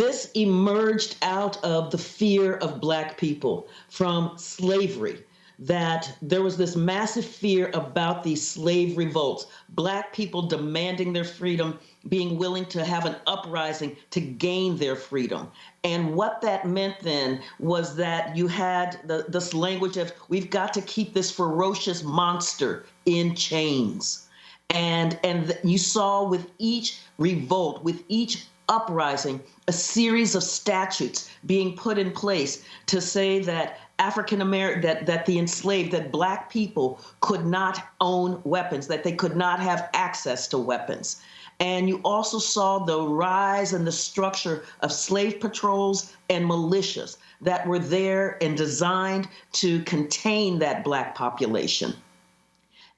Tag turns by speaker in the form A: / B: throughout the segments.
A: This emerged out of the fear of Black people from slavery, that there was this massive fear about these slave revolts, Black people demanding their freedom, being willing to have an uprising to gain their freedom. And what that meant then was that you had this language of, we've got to keep this ferocious monster in chains. And you saw with each revolt, with each uprising, a series of statutes being put in place to say that African American, that the enslaved, that Black people could not own weapons, that they could not have access to weapons. And you also saw the rise and the structure of slave patrols and militias that were there and designed to contain that Black population.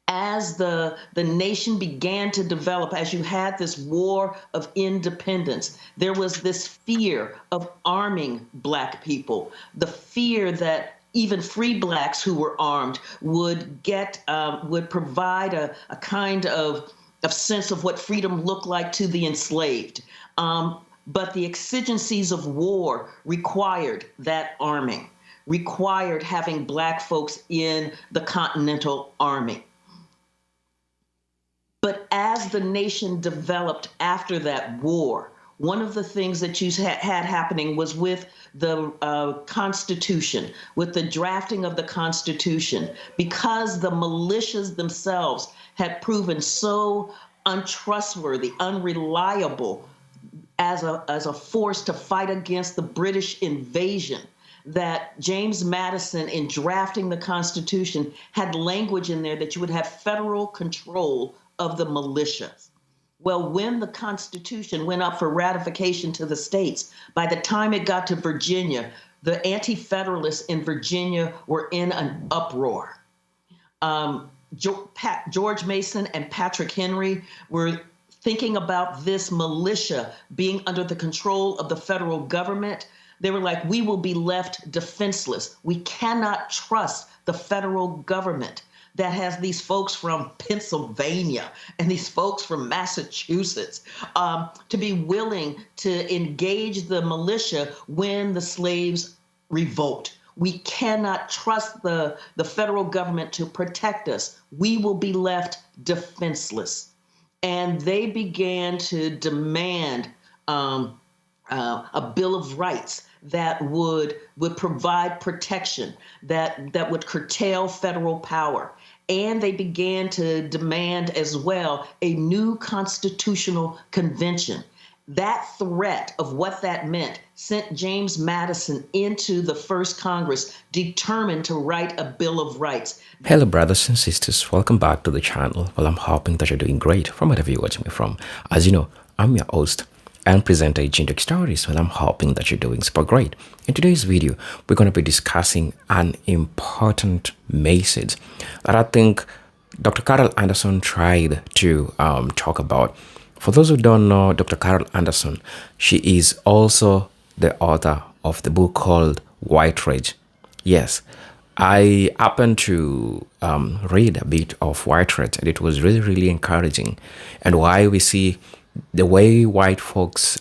A: As the nation began to develop, as you had this war of independence, there was this fear of arming Black people, the fear that even free Blacks who were armed would provide a kind of sense of what freedom looked like to the enslaved. But the exigencies of war required that arming, required having Black folks in the Continental Army. But as the nation developed after that war, one of the things that you had happening was with the Constitution, with the drafting of the Constitution, because the militias themselves had proven so untrustworthy, unreliable as a force to fight against the British invasion, that James Madison, in drafting the Constitution, had language in there that you would have federal control of the militias. Well, when the Constitution went up for ratification to the states, by the time it got to Virginia, the anti-federalists in Virginia were in an uproar. George Mason and Patrick Henry were thinking about this militia being under the control of the federal government. They were like, we will be left defenseless. We cannot trust the federal government that has these folks from Pennsylvania and these folks from Massachusetts to be willing to engage the militia when the slaves revolt. We cannot trust the federal government to protect us. We will be left defenseless. And they began to demand a Bill of Rights that would provide protection, that would curtail federal power. And they began to demand as well a new constitutional convention. That threat of what that meant sent James Madison into the first Congress determined to write a Bill of Rights.
B: Hello brothers and sisters, welcome back to the channel. Well, I'm hoping that you're doing great from wherever you're watching me from. As you know, I'm your host and presenter Jindoc Stories. Well, I'm hoping that you're doing super great. In today's video, we're going to be discussing an important message that I think Dr. Carol Anderson tried to talk about. For those who don't know Dr. Carol Anderson, she is also the author of the book called White Rage. Yes, I happened to read a bit of White Rage, and it was really, really encouraging. And why we see the way white folks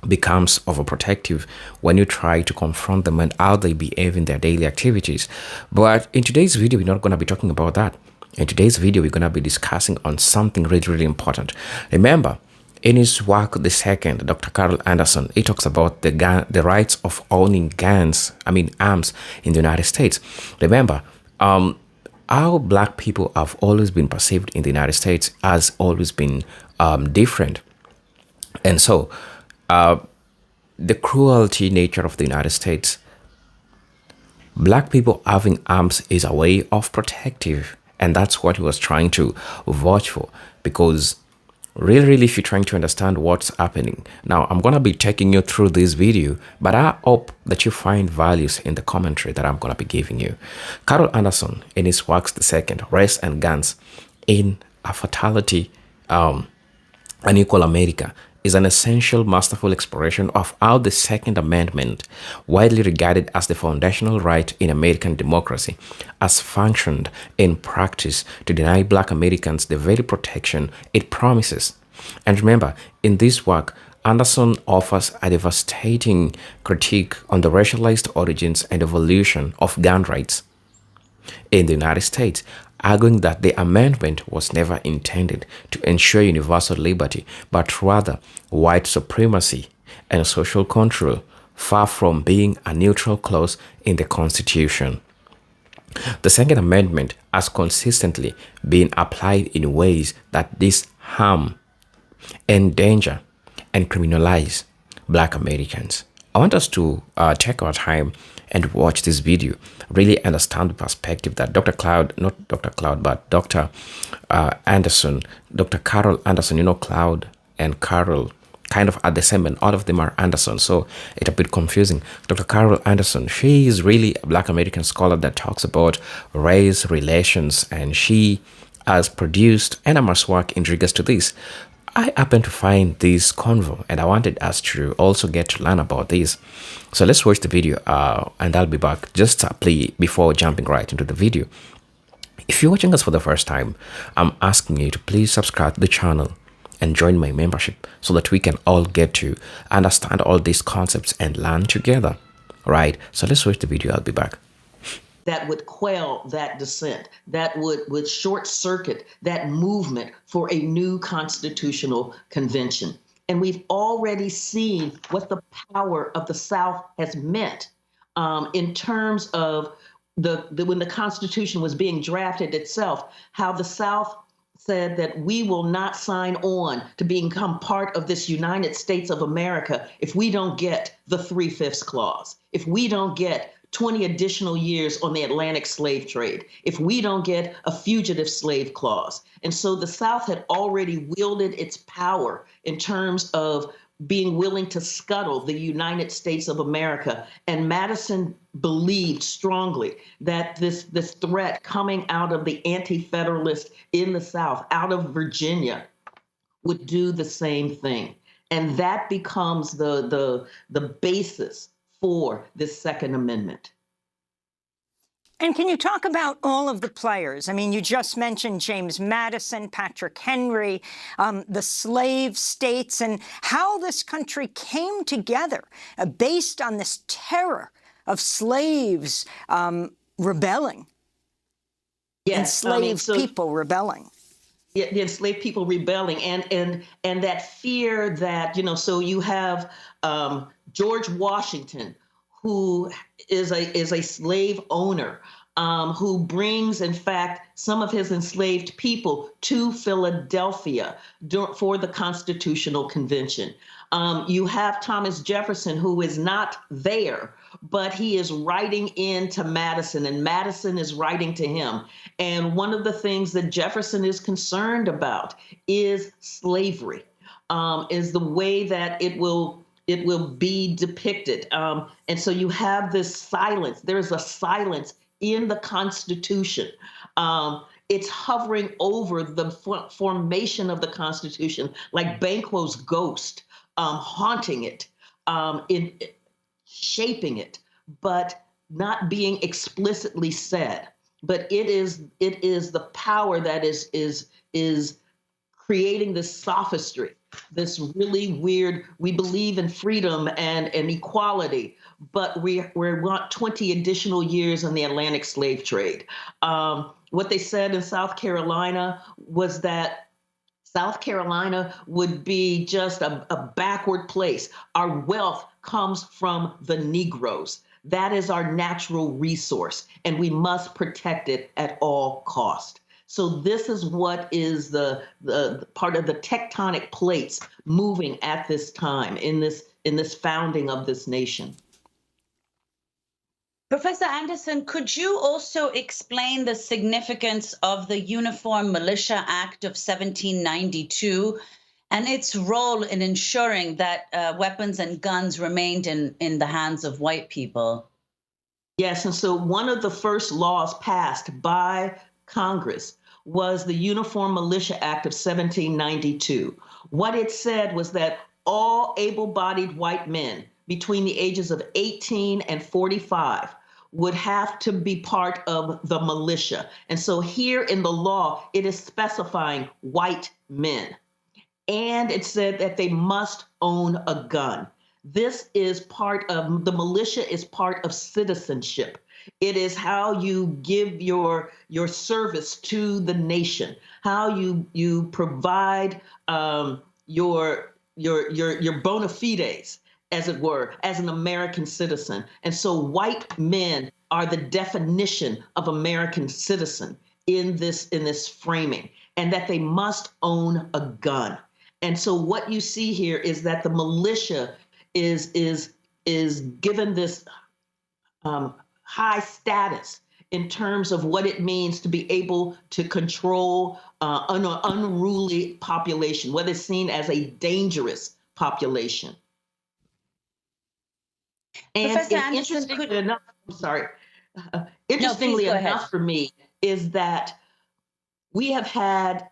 B: becomes overprotective when you try to confront them and how they behave in their daily activities. But in today's video, we're not going to be talking about that. In today's video, we're going to be discussing on something really, really important. Remember, in his work, The Second, Dr. Carol Anderson, he talks about the rights of owning arms in the United States. Remember, how Black people have always been perceived in the United States has always been different. And so the cruelty nature of the United States, Black people having arms is a way of protective. And that's what he was trying to vouch for, because really, if you're trying to understand what's happening. Now, I'm going to be taking you through this video, but I hope that you find values in the commentary that I'm going to be giving you. Carol Anderson, in his works, The Second, Race and Guns in a Fatality, An Equal America, is an essential, masterful exploration of how the Second Amendment, widely regarded as the foundational right in American democracy, has functioned in practice to deny Black Americans the very protection it promises. And remember, in this work, Anderson offers a devastating critique on the racialized origins and evolution of gun rights in the United States, arguing that the amendment was never intended to ensure universal liberty, but rather white supremacy and social control, far from being a neutral clause in the Constitution. The Second Amendment has consistently been applied in ways that disharm, endanger, and criminalize Black Americans. I want us to take our time and watch this video, really understand the perspective that Dr. Cloud, not Dr. Cloud, but Dr. Anderson, Dr. Carol Anderson, Cloud and Carol kind of are the same, and all of them are Anderson, so it's a bit confusing. Dr. Carol Anderson, she is really a Black American scholar that talks about race relations, and she has produced enormous work in regards to this. I happened to find this convo, and I wanted us to also get to learn about this. So let's watch the video, and I'll be back just before jumping right into the video. If you're watching us for the first time, I'm asking you to please subscribe to the channel and join my membership so that we can all get to understand all these concepts and learn together. Right? So let's watch the video. I'll be back.
A: That would quell that dissent, that would short circuit that movement for a new constitutional convention. And we've already seen what the power of the South has meant in terms of when the Constitution was being drafted itself, how the South said that we will not sign on to become part of this United States of America if we don't get the 3/5 clause, if we don't get 20 additional years on the Atlantic slave trade, if we don't get a fugitive slave clause. And so the South had already wielded its power in terms of being willing to scuttle the United States of America. And Madison believed strongly that this threat coming out of the anti-federalists in the South, out of Virginia, would do the same thing. And that becomes the basis for this Second Amendment.
C: And can you talk about all of the players? I mean, you just mentioned James Madison, Patrick Henry, the slave states, and how this country came together based on this terror of slaves rebelling.
A: Yes,
C: enslaved people rebelling.
A: Yeah, the enslaved people rebelling, and that fear that, so you have George Washington, who is a slave owner, who brings, in fact, some of his enslaved people to Philadelphia for the Constitutional Convention. You have Thomas Jefferson, who is not there, but he is writing in to Madison, and Madison is writing to him. And one of the things that Jefferson is concerned about is slavery, is the way that it will be depicted. And so you have this silence. There's a silence in the Constitution. It's hovering over the formation of the Constitution, like Banquo's ghost, haunting it, in shaping it, but not being explicitly said. But it is the power that is creating this sophistry, this really weird, we believe in freedom and equality, but we want 20 additional years on the Atlantic slave trade. What they said in South Carolina was that South Carolina would be just a backward place. Our wealth comes from the Negroes. That is our natural resource, and we must protect it at all cost. So this is what is the part of the tectonic plates moving at this time in this founding of this nation.
D: Professor Anderson, could you also explain the significance of the Uniform Militia Act of 1792 and its role in ensuring that weapons and guns remained in the hands of white people?
A: Yes, and so one of the first laws passed by Congress was the Uniform Militia Act of 1792. What it said was that all able-bodied white men between the ages of 18 and 45 would have to be part of the militia. And so here in the law, it is specifying white men. and it said that they must own a gun. This is part of the militia, is part of citizenship. It is how you give your service to the nation, how you provide your bona fides, as it were, as an American citizen. And so white men are the definition of American citizen in this framing, and that they must own a gun. And so what you see here is that the militia is given this high status in terms of what it means to be able to control an unruly population, what is seen as a dangerous population. And,
D: Professor
A: and
D: Anderson,
A: interestingly enough, I'm sorry.
D: No,
A: Interestingly
D: please go
A: enough
D: ahead.
A: for me is that we have had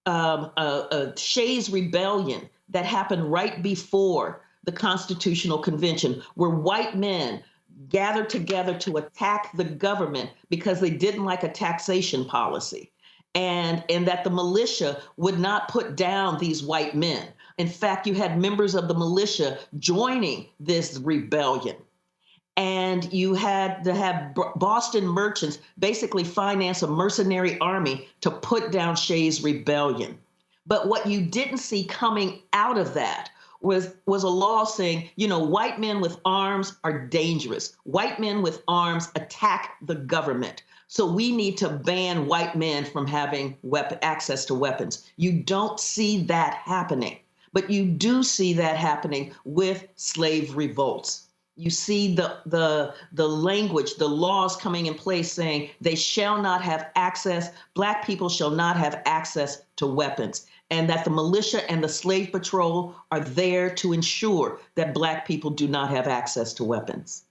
A: a Shays Rebellion that happened right before the Constitutional Convention, where white men gathered together to attack the government because they didn't like a taxation policy, and that the militia would not put down these white men. In fact, you had members of the militia joining this rebellion. And you had to have Boston merchants basically finance a mercenary army to put down Shays Rebellion. But what you didn't see coming out of that was a law saying, white men with arms are dangerous. White men with arms attack the government. So we need to ban white men from having access to weapons. You don't see that happening, but you do see that happening with slave revolts. You see the language, the laws coming in place saying they shall not have access, Black people shall not have access to weapons, and that the militia and the slave patrol are there to ensure that Black people do not have access to weapons.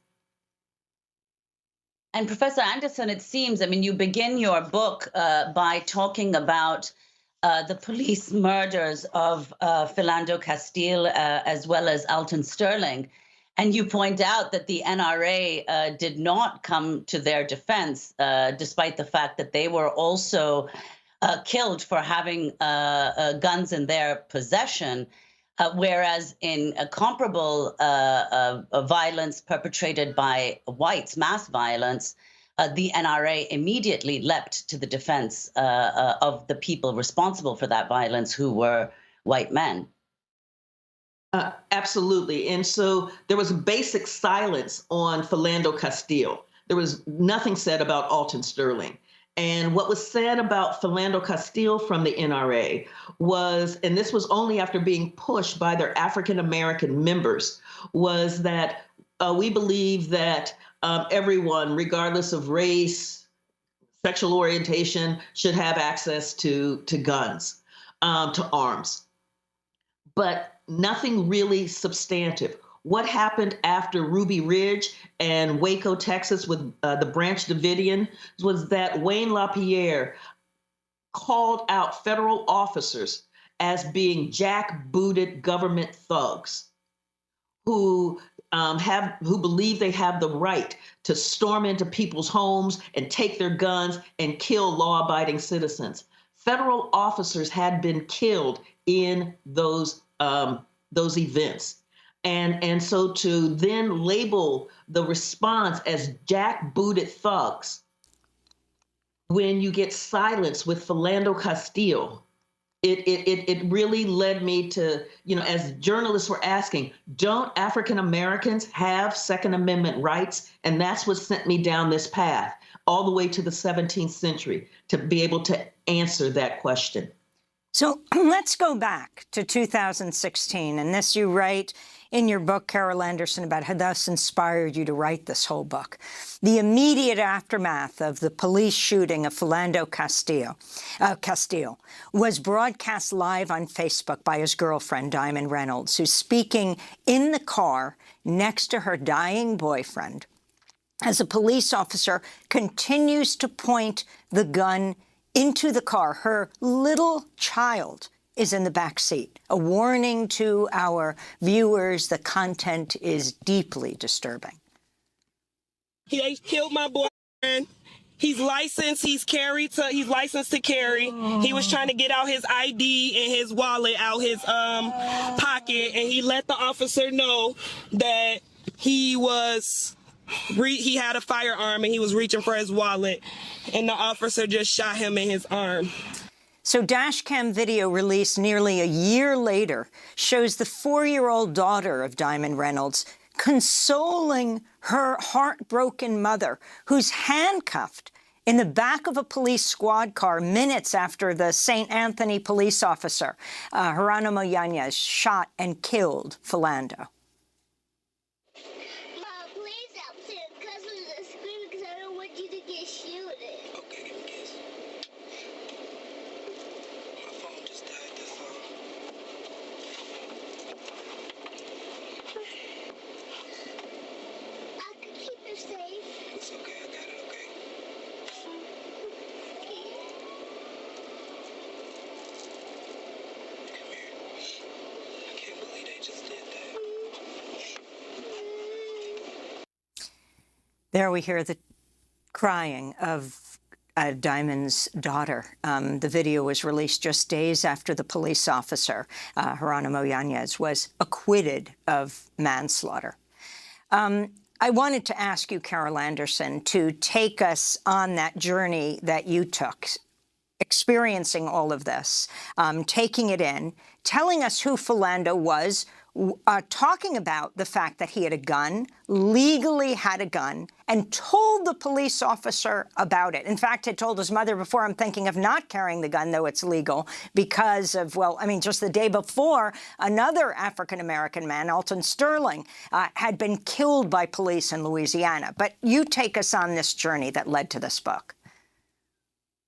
D: And Professor Anderson, it seems, you begin your book by talking about the police murders of Philando Castile as well as Alton Sterling. And you point out that the NRA did not come to their defense, despite the fact that they were also killed for having guns in their possession, whereas in a comparable violence perpetrated by whites, mass violence, the NRA immediately leapt to the defense of the people responsible for that violence, who were white men.
A: Absolutely. And so there was basic silence on Philando Castile. There was nothing said about Alton Sterling. And what was said about Philando Castile from the NRA was, and this was only after being pushed by their African-American members, was that we believe that everyone, regardless of race, sexual orientation, should have access to guns, to arms. But nothing really substantive. What happened after Ruby Ridge and Waco, Texas, with the Branch Davidian, was that Wayne LaPierre called out federal officers as being jackbooted government thugs who believe they have the right to storm into people's homes and take their guns and kill law-abiding citizens. Federal officers had been killed in those events. And so to then label the response as jackbooted thugs when you get silence with Philando Castile, it really led me to, as journalists were asking, don't African Americans have Second Amendment rights? And that's what sent me down this path all the way to the 17th century to be able to answer that question.
C: So let's go back to 2016, and this you write in your book, Carol Anderson, about how thus inspired you to write this whole book. The immediate aftermath of the police shooting of Philando Castile was broadcast live on Facebook by his girlfriend, Diamond Reynolds, who's speaking in the car next to her dying boyfriend as a police officer continues to point the gun into the car. Her little child is in the back seat. A warning to our viewers, the content is deeply disturbing.
E: They killed my boyfriend. He's licensed. He's licensed to carry. He was trying to get out his ID and his wallet out his pocket, and he let the officer know that he had a firearm and he was reaching for his wallet, and the officer just shot him in his arm.
C: So dashcam video released nearly a year later shows the 4-year-old daughter of Diamond Reynolds consoling her heartbroken mother, who's handcuffed in the back of a police squad car minutes after the St. Anthony police officer, Geronimo Yanez, shot and killed Philando.
F: Mom, please help send cousins to scream because I don't want you to get shielded.
E: Okay, give me a kiss. My phone just died, that's all.
F: I could keep her safe.
E: It's okay, I got it, okay? Come here. I can't believe they just did that.
C: There we hear the crying of Diamond's daughter. The video was released just days after the police officer, Geronimo Yanez, was acquitted of manslaughter. I wanted to ask you, Carol Anderson, to take us on that journey that you took, experiencing all of this, taking it in, telling us who Philando was, talking about the fact that he had a gun, legally had a gun, and told the police officer about it. In fact, had told his mother before, I'm thinking of not carrying the gun, though it's legal, because of, well, I mean, just the day before, another African-American man, Alton Sterling, had been killed by police in Louisiana. But you take us on this journey that led to this book.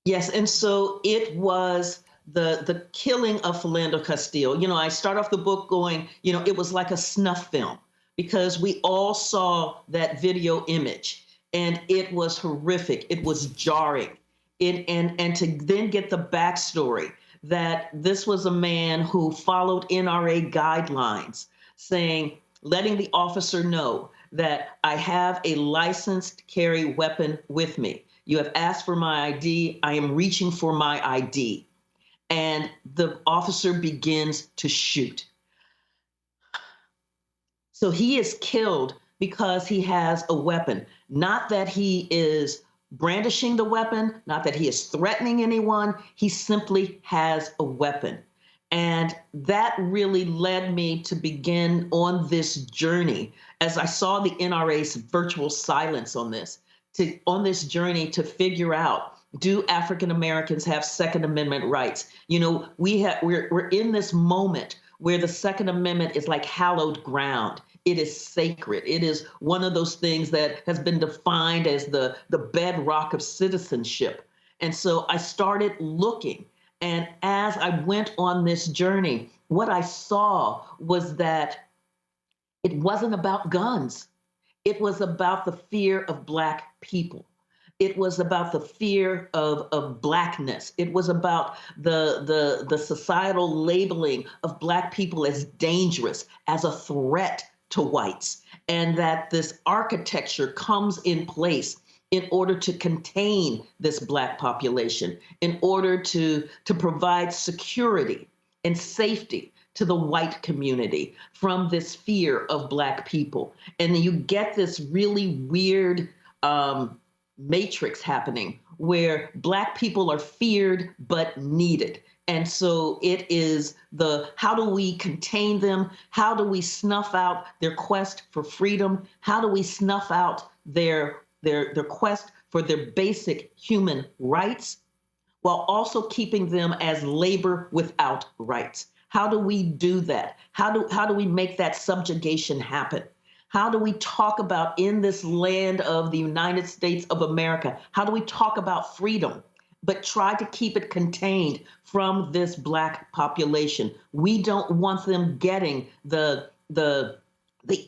A: Yes, and so it was the killing of Philando Castile. You know, I start off the book going, you know, it was like a snuff film because we all saw that video image and it was horrific. It was jarring. And to then get the backstory that this was a man who followed NRA guidelines saying, letting the officer know that I have a licensed carry weapon with me. You have asked for my ID. I am reaching for my ID. And the officer begins to shoot. So he is killed because he has a weapon. Not that he is brandishing the weapon, not that he is threatening anyone. He simply has a weapon. And that really led me to begin on this journey as I saw the NRA's virtual silence on this journey to figure out, do African Americans have Second Amendment rights? You know, we're in this moment where the Second Amendment is like hallowed ground. It is sacred. It is one of those things that has been defined as the bedrock of citizenship. And so I started looking. And as I went on this journey, what I saw was that it wasn't about guns. It was about the fear of Black people. It was about the fear of Blackness. It was about the societal labeling of Black people as dangerous, as a threat to whites, and that this architecture comes in place in order to contain this Black population, in order to provide security and safety to the white community from this fear of Black people. And then you get this really weird matrix happening where Black people are feared but needed. And so it is how do we contain them? How do we snuff out their quest for freedom? How do we snuff out their quest for their basic human rights while also keeping them as labor without rights? How do we do that? How do we make that subjugation happen? How do we talk about, in this land of the United States of America, how do we talk about freedom, but try to keep it contained from this Black population? We don't want them getting the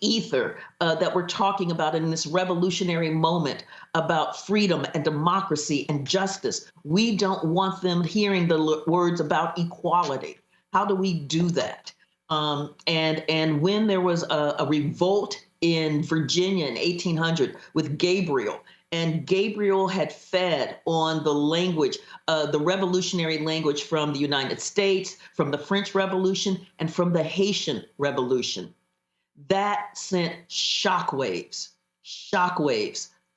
A: ether that we're talking about in this revolutionary moment about freedom and democracy and justice. We don't want them hearing the words about equality. How do we do that? And when there was a revolt in Virginia in 1800 with Gabriel And Gabriel had fed on the language, the revolutionary language from the United States, from the French Revolution, and from the Haitian Revolution. That sent shockwaves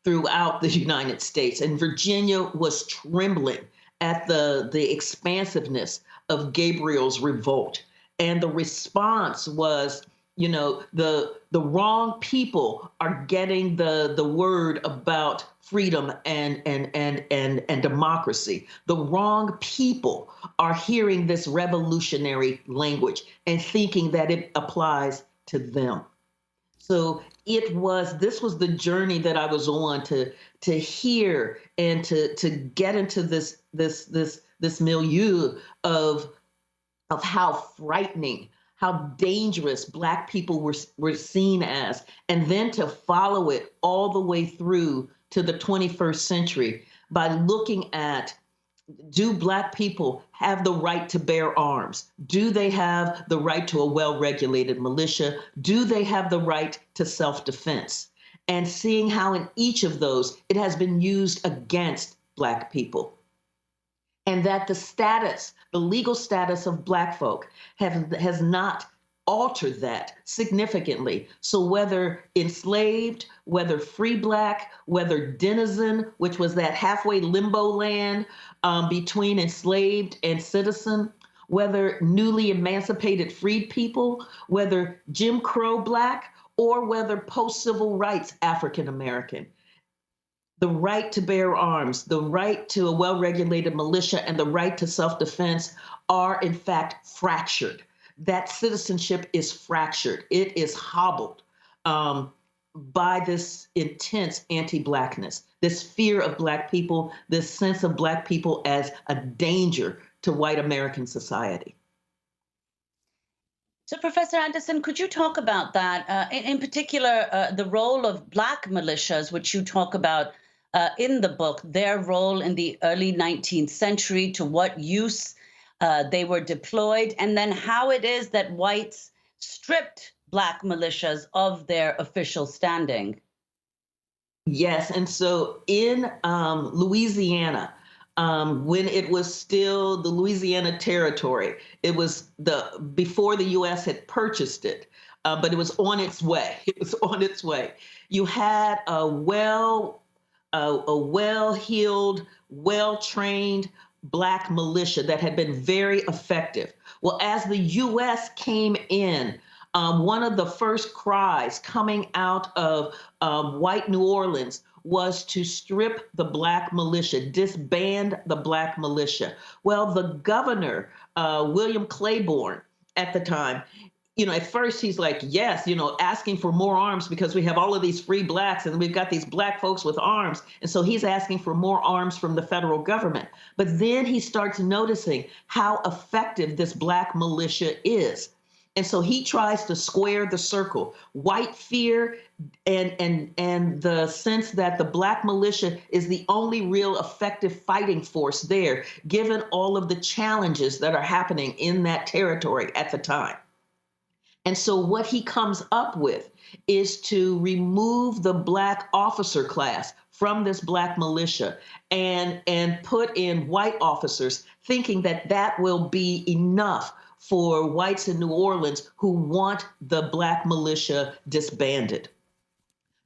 A: throughout the United States. And Virginia was trembling at the expansiveness of Gabriel's revolt. And the response was, the wrong people are getting the word about freedom and democracy. The wrong people are hearing this revolutionary language and thinking that it applies to them. So this was the journey that I was on to hear and to get into this milieu of how frightening, how dangerous Black people were seen as, and then to follow it all the way through to the 21st century by looking at, do Black people have the right to bear arms? Do they have the right to a well-regulated militia? Do they have the right to self-defense? And seeing how in each of those it has been used against Black people. And that the legal status of Black folk has not altered that significantly. So whether enslaved, whether free Black, whether denizen, which was that halfway limbo land between enslaved and citizen, whether newly emancipated freed people, whether Jim Crow Black, or whether post-civil rights African American. The right to bear arms, the right to a well-regulated militia, and the right to self-defense are in fact fractured. That citizenship is fractured. It is hobbled by this intense anti-Blackness, this fear of Black people, this sense of Black people as a danger to white American society.
D: So, Professor Anderson, could you talk about that? In particular, the role of Black militias, which you talk about in the book, their role in the early 19th century, to what use they were deployed, and then how it is that whites stripped Black militias of their official standing.
A: Yes, and so in Louisiana, when it was still the Louisiana Territory, it was before the U.S. had purchased it, but it was on its way. It was on its way. You had a well-heeled, well-trained Black militia that had been very effective. Well, as the U.S. came in, one of the first cries coming out of white New Orleans was to strip the Black militia, disband the Black militia. Well, the governor, William Claiborne, at the time, at first he's like, yes, asking for more arms because we have all of these free Blacks and we've got these Black folks with arms. And so he's asking for more arms from the federal government. But then he starts noticing how effective this Black militia is. And so he tries to square the circle. White fear and the sense that the Black militia is the only real effective fighting force there, given all of the challenges that are happening in that territory at the time. And so what he comes up with is to remove the Black officer class from this Black militia and put in white officers, thinking that that will be enough for whites in New Orleans who want the Black militia disbanded.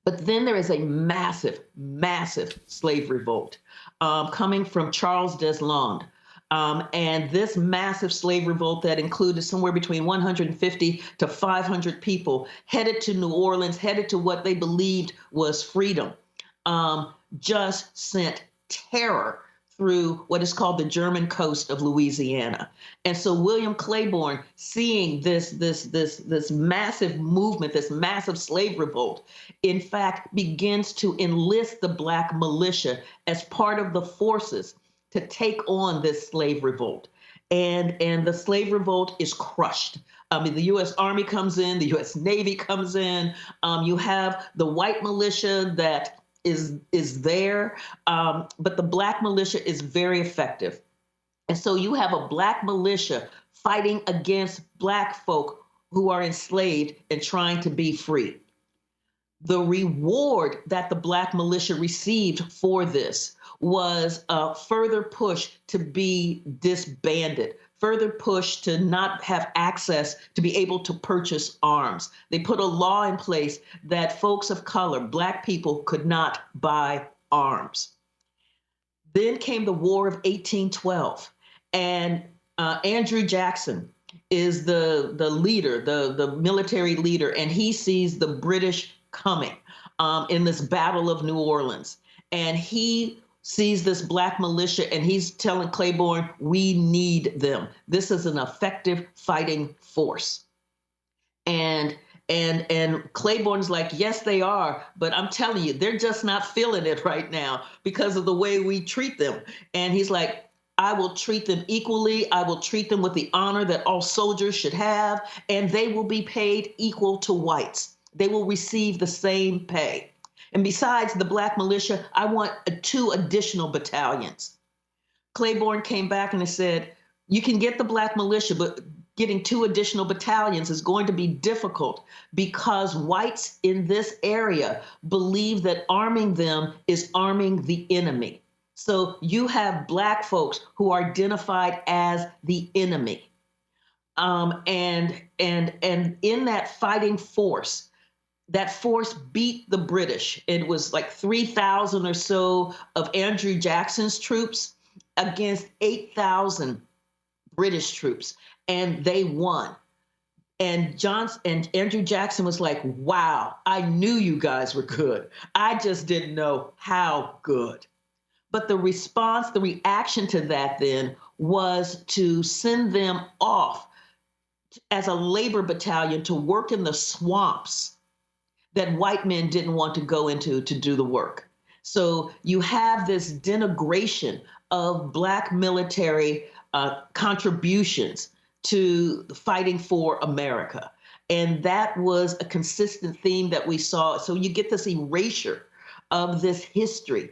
A: But then there is a massive, massive slave revolt coming from Charles Deslandes. And this massive slave revolt that included somewhere between 150 to 500 people headed to New Orleans, headed to what they believed was freedom, just sent terror through what is called the German coast of Louisiana. And so William Claiborne, seeing this massive movement, this massive slave revolt, in fact, begins to enlist the Black militia as part of the forces to take on this slave revolt. And the slave revolt is crushed. The U.S. Army comes in, the U.S. Navy comes in. You have the white militia that is there, but the Black militia is very effective. And so you have a Black militia fighting against Black folk who are enslaved and trying to be free. The reward that the Black militia received for this was a further push to be disbanded, further push to not have access to be able to purchase arms. They put a law in place that folks of color, Black people, could not buy arms. Then came the War of 1812, and Andrew Jackson is the leader, the military leader, and he sees the British coming in this Battle of New Orleans. And he sees this Black militia and he's telling Claiborne, we need them. This is an effective fighting force. And Claiborne's like, yes, they are, but I'm telling you, they're just not feeling it right now because of the way we treat them. And he's like, I will treat them equally. I will treat them with the honor that all soldiers should have, and they will be paid equal to whites. They will receive the same pay. And besides the Black militia, I want 2 additional battalions. Claiborne came back and said, you can get the Black militia, but getting 2 additional battalions is going to be difficult because whites in this area believe that arming them is arming the enemy. So you have Black folks who are identified as the enemy. And in that fighting force, that force beat the British. It was like 3,000 or so of Andrew Jackson's troops against 8,000 British troops, and they won. And Andrew Jackson was like, wow, I knew you guys were good. I just didn't know how good. But the response, the reaction to that then was to send them off as a labor battalion to work in the swamps that white men didn't want to go into to do the work. So you have this denigration of Black military contributions to fighting for America. And that was a consistent theme that we saw. So you get this erasure of this history,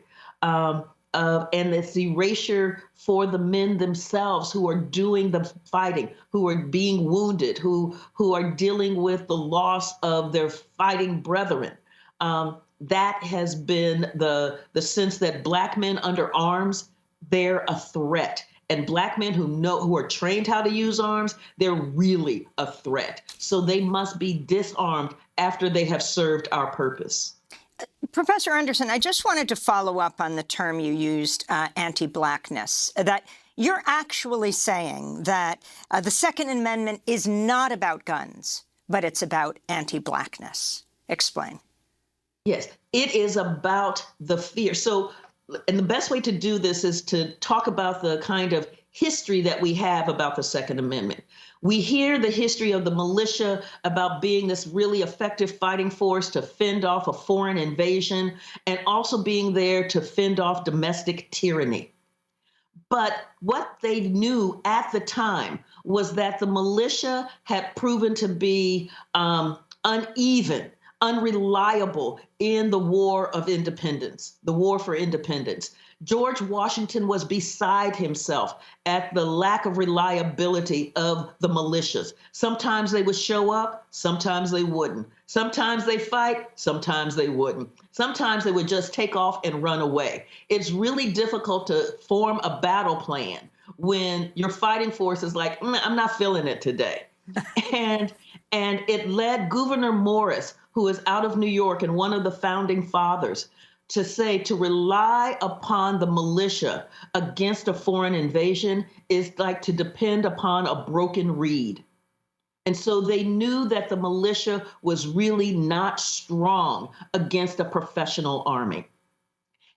A: and this erasure for the men themselves who are doing the fighting, who are being wounded, who are dealing with the loss of their fighting brethren. That has been the sense that Black men under arms, they're a threat. And Black men who are trained how to use arms, they're really a threat. So they must be disarmed after they have served our purpose.
C: Professor Anderson, I just wanted to follow up on the term you used, anti-blackness, that you're actually saying that the Second Amendment is not about guns, but it's about anti-blackness. Explain.
A: Yes, it is about the fear. So, and the best way to do this is to talk about the kind of history that we have about the Second Amendment. We hear the history of the militia about being this really effective fighting force to fend off a foreign invasion and also being there to fend off domestic tyranny. But what they knew at the time was that the militia had proven to be uneven, unreliable in the War of Independence, the War for Independence. George Washington was beside himself at the lack of reliability of the militias. Sometimes they would show up, sometimes they wouldn't. Sometimes they fight, sometimes they wouldn't. Sometimes they would just take off and run away. It's really difficult to form a battle plan when your fighting force is like, I'm not feeling it today. And it led Gouverneur Morris, who is out of New York and one of the founding fathers, to say to rely upon the militia against a foreign invasion is like to depend upon a broken reed. And so they knew that the militia was really not strong against a professional army.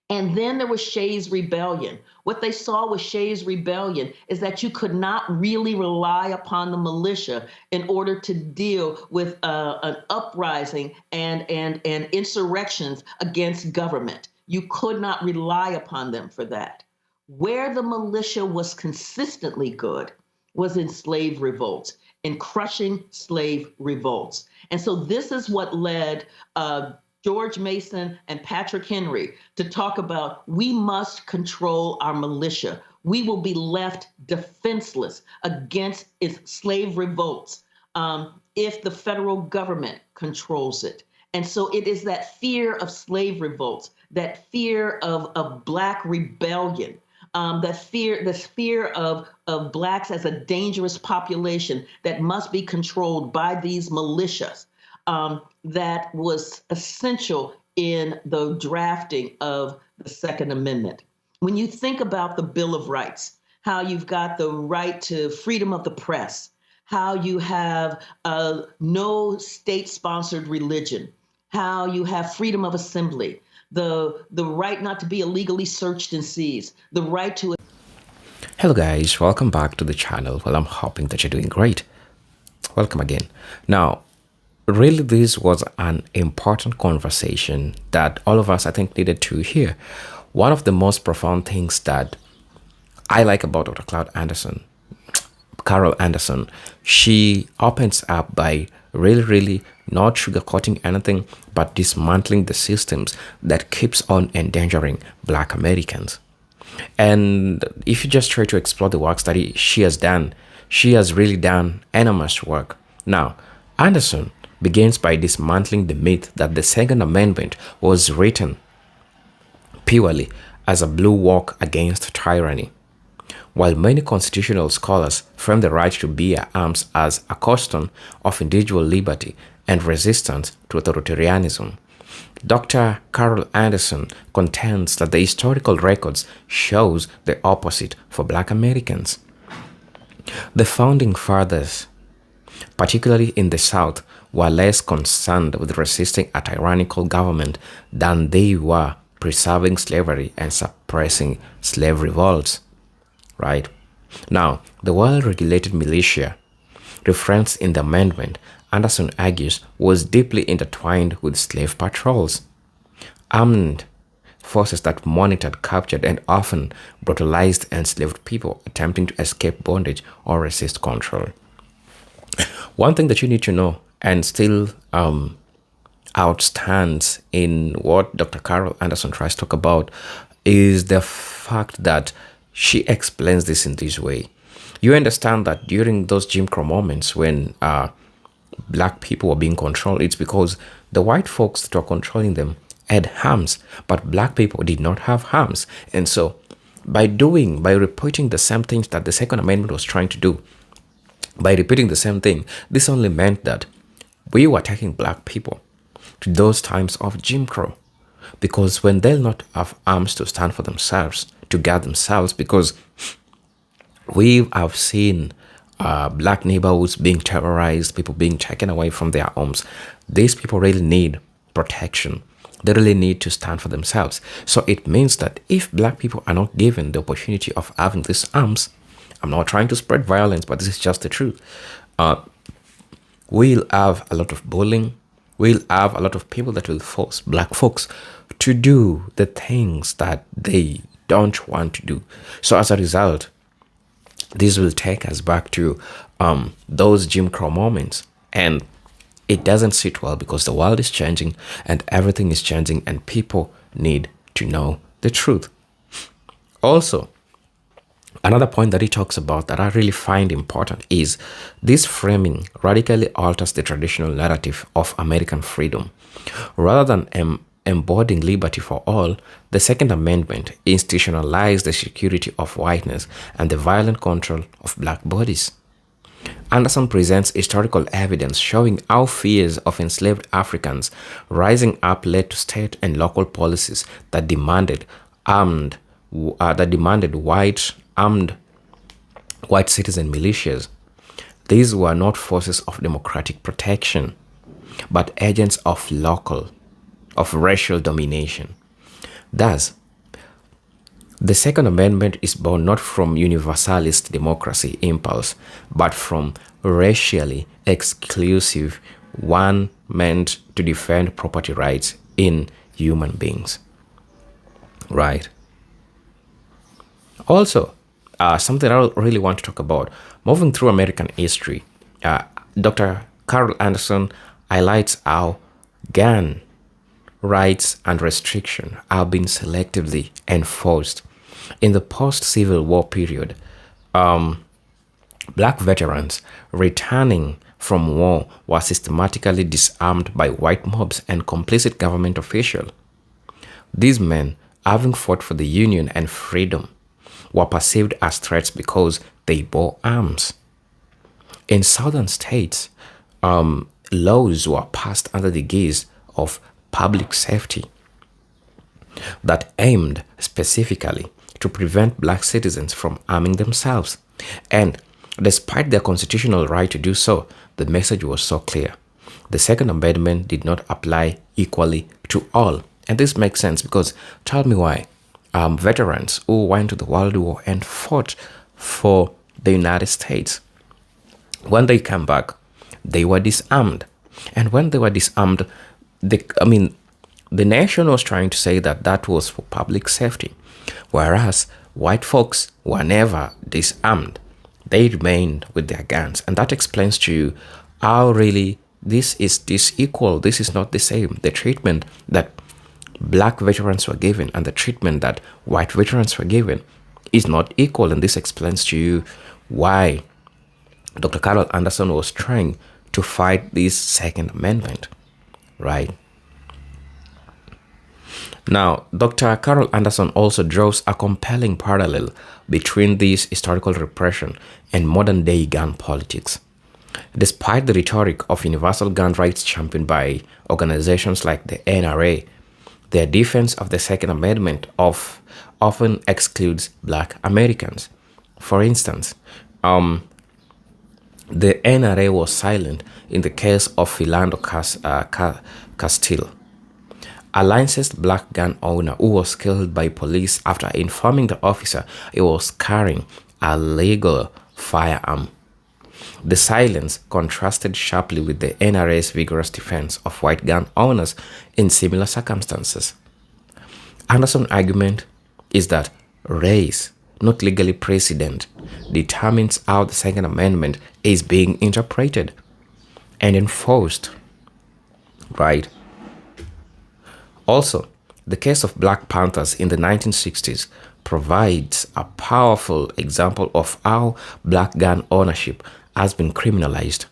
A: And then there was Shays' Rebellion. What they saw with Shays' Rebellion is that you could not really rely upon the militia in order to deal with an uprising and insurrections against government. You could not rely upon them for that. Where the militia was consistently good was in slave revolts, in crushing slave revolts. And so this is what led George Mason and Patrick Henry to talk about, we must control our militia. We will be left defenseless against its slave revolts if the federal government controls it. And so it is that fear of slave revolts, that fear of Black rebellion, this fear of Blacks as a dangerous population that must be controlled by these militias, that was essential in the drafting of the Second Amendment. When you think about the Bill of Rights, how you've got the right to freedom of the press, how you have no state-sponsored religion, how you have freedom of assembly, the right not to be illegally searched and seized, the right to...
B: Hello guys, welcome back to the channel. Well, I'm hoping that you're doing great. Welcome again. Now, really this was an important conversation that all of us I think needed to hear. One of the most profound things that I like about Dr. Carol Anderson, she opens up by really not sugarcoating anything, but dismantling the systems that keeps on endangering Black Americans. And if you just try to explore the works that she has done, she has really done enormous work. Now, Anderson begins by dismantling the myth that the Second Amendment was written purely as a bulwark against tyranny. While many constitutional scholars frame the right to bear arms as a custom of individual liberty and resistance to authoritarianism, Dr. Carol Anderson contends that the historical records shows the opposite for Black Americans. The founding fathers, particularly in the South, were less concerned with resisting a tyrannical government than they were preserving slavery and suppressing slave revolts. Right? Now, the well-regulated militia referenced in the amendment, Anderson argues, was deeply intertwined with slave patrols, armed forces that monitored, captured, and often brutalized enslaved people attempting to escape bondage or resist control. One thing that you need to know and still outstands in what Dr. Carol Anderson tries to talk about is the fact that she explains this in this way. You understand that during those Jim Crow moments when Black people were being controlled, it's because the white folks that were controlling them had harms, but Black people did not have harms. And so by repeating the same things that the Second Amendment was trying to do, by repeating the same thing, this only meant that we were taking Black people to those times of Jim Crow. Because when they'll not have arms to stand for themselves, to guard themselves, because we have seen Black neighborhoods being terrorized, people being taken away from their homes. These people really need protection. They really need to stand for themselves. So it means that if Black people are not given the opportunity of having these arms, I'm not trying to spread violence, but this is just the truth. We'll have a lot of bullying. We'll have a lot of people that will force Black folks to do the things that they don't want to do. So as a result, this will take us back to those Jim Crow moments. And it doesn't sit well because the world is changing and everything is changing and people need to know the truth. Also, another point that he talks about that I really find important is this framing radically alters the traditional narrative of American freedom. Rather than embodying liberty for all, the Second Amendment institutionalized the security of whiteness and the violent control of Black bodies. Anderson presents historical evidence showing how fears of enslaved Africans rising up led to state and local policies that demanded white citizen militias. These were not forces of democratic protection, but agents of racial domination. Thus, the Second Amendment is born not from universalist democracy impulse, but from racially exclusive one meant to defend property rights in human beings. Right? Also, something I really want to talk about, moving through American history, Dr. Carol Anderson highlights how gun rights and restriction have been selectively enforced. In the post-Civil War period, Black veterans returning from war were systematically disarmed by white mobs and complicit government officials. These men, having fought for the Union and freedom, were perceived as threats because they bore arms. In southern states, laws were passed under the guise of public safety that aimed specifically to prevent black citizens from arming themselves. And despite their constitutional right to do so, the message was so clear. The Second Amendment did not apply equally to all. And this makes sense because tell me why. Veterans who went to the World War and fought for the United States, when they came back, they were disarmed. And when they were disarmed, the nation was trying to say that that was for public safety, whereas white folks were never disarmed. They remained with their guns. And that explains to you how really this is disequal. This is not the same. The treatment that black veterans were given and the treatment that white veterans were given is not equal. And this explains to you why Dr. Carol Anderson was trying to fight this Second Amendment, right? Now, Dr. Carol Anderson also draws a compelling parallel between this historical repression and modern-day gun politics. Despite the rhetoric of universal gun rights championed by organizations like the NRA, their defense of the Second Amendment often excludes black Americans. For instance, the NRA was silent in the case of Philando Castile, a licensed black gun owner who was killed by police after informing the officer he was carrying a legal firearm. The silence contrasted sharply with the NRA's vigorous defense of white gun owners in similar circumstances. Anderson's argument is that race, not legally precedent, determines how the Second Amendment is being interpreted and enforced, right? Also, the case of Black Panthers in the 1960s provides a powerful example of how black gun ownership has been criminalized.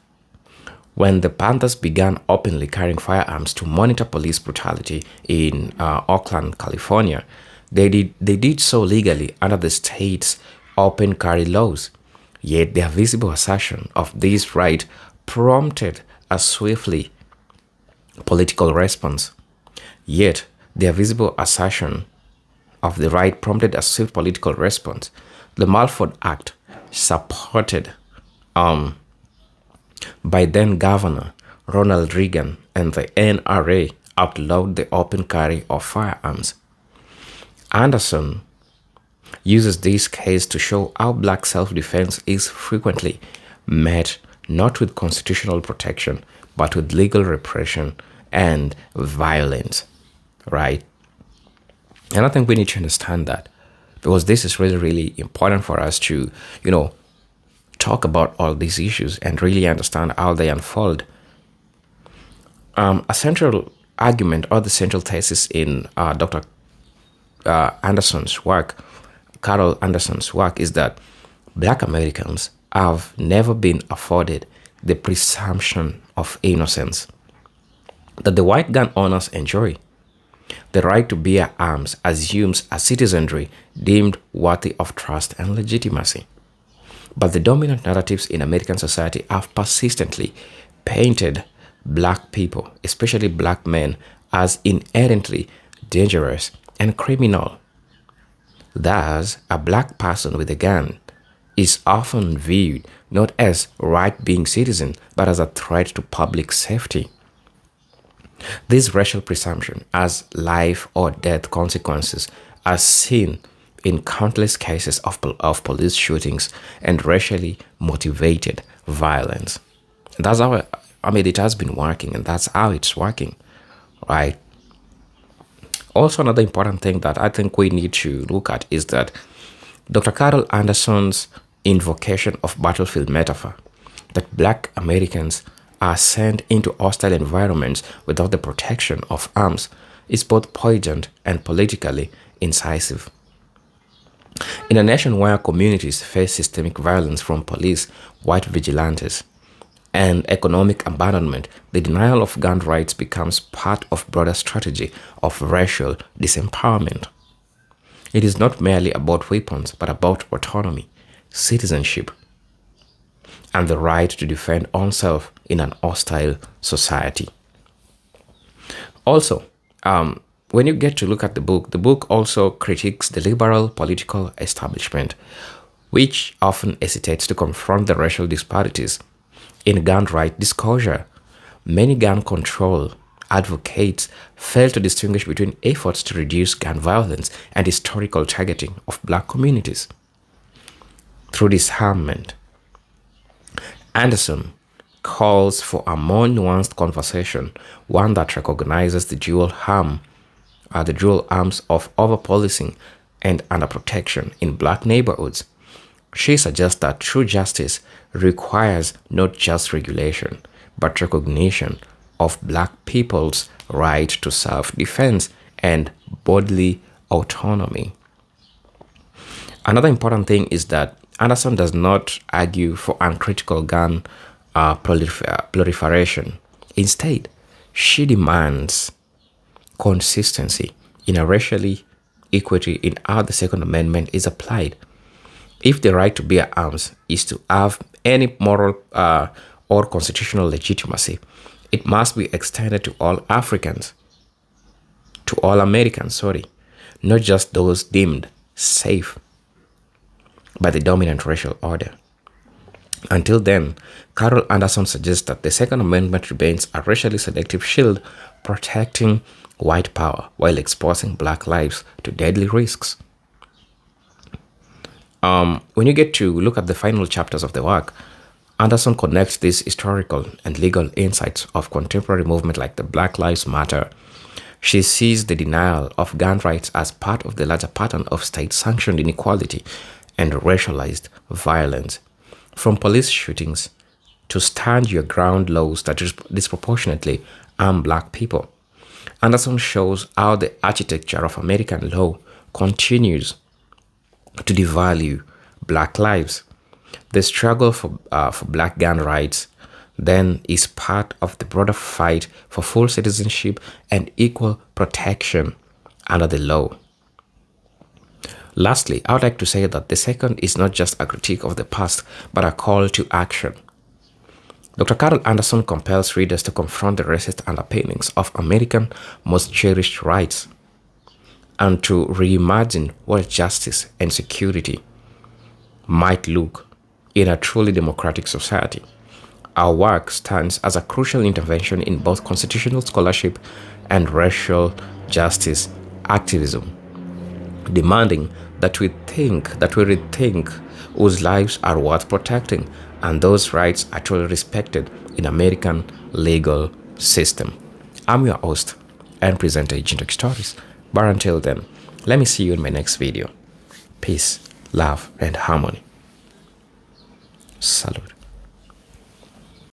B: When the Panthers began openly carrying firearms to monitor police brutality in Oakland, California, they did so legally under the state's open carry laws. Yet their visible assertion of this right prompted a swiftly political response. Yet their visible assertion of the right prompted a swift political response. The Mulford Act, supported by then Governor Ronald Reagan and the NRA, outlawed the open carry of firearms. Anderson uses this case to show how black self-defense is frequently met not with constitutional protection, but with legal repression and violence, right? And I think we need to understand that, because this is really, really important for us to, talk about all these issues and really understand how they unfold. A central argument or the central thesis in Dr. Anderson's work, Carol Anderson's work, is that black Americans have never been afforded the presumption of innocence that the white gun owners enjoy. The right to bear arms assumes a citizenry deemed worthy of trust and legitimacy. But the dominant narratives in American society have persistently painted black people, especially black men, as inherently dangerous and criminal. Thus, a black person with a gun is often viewed not as a right-being citizen, but as a threat to public safety. This racial presumption has life or death consequences as seen in countless cases of police shootings and racially motivated violence. That's how it has been working, and that's how it's working, right? Also, another important thing that I think we need to look at is that Dr. Carol Anderson's invocation of battlefield metaphor, that black Americans are sent into hostile environments without the protection of arms, is both poignant and politically incisive. In a nation where communities face systemic violence from police, white vigilantes, and economic abandonment, the denial of gun rights becomes part of broader strategy of racial disempowerment. It is not merely about weapons, but about autonomy, citizenship, and the right to defend oneself in an hostile society. Also, when you get to look at the book also critiques the liberal political establishment, which often hesitates to confront the racial disparities in gun right disclosure. Many gun control advocates fail to distinguish between efforts to reduce gun violence and historical targeting of black communities through disarmament. Anderson calls for a more nuanced conversation, one that recognizes the dual arms of over-policing and under-protection in black neighborhoods. She suggests that true justice requires not just regulation, but recognition of black people's right to self-defense and bodily autonomy. Another important thing is that Anderson does not argue for uncritical gun proliferation. Instead, she demands consistency in a racially equity in how the Second Amendment is applied. If the right to bear arms is to have any moral or constitutional legitimacy, it must be extended to all Africans, to all Americans, not just those deemed safe by the dominant racial order. Until then, Carol Anderson suggests that the Second Amendment remains a racially selective shield protecting white power while exposing black lives to deadly risks. When you get to look at the final chapters of the work, Anderson connects these historical and legal insights of contemporary movement like the Black Lives Matter. She sees the denial of gun rights as part of the larger pattern of state-sanctioned inequality and racialized violence, from police shootings to stand your ground laws that disproportionately harm black people. Anderson shows how the architecture of American law continues to devalue black lives. The struggle for black gun rights then is part of the broader fight for full citizenship and equal protection under the law. Lastly, I would like to say that the second is not just a critique of the past, but a call to action. Dr. Carol Anderson compels readers to confront the racist underpinnings of American most cherished rights and to reimagine what justice and security might look in a truly democratic society. Our work stands as a crucial intervention in both constitutional scholarship and racial justice activism, demanding that we rethink whose lives are worth protecting and those rights are truly respected in American legal system. I'm your host and presenter, Agent Stories. But until then, let me see you in my next video. Peace, love, and harmony. Salute.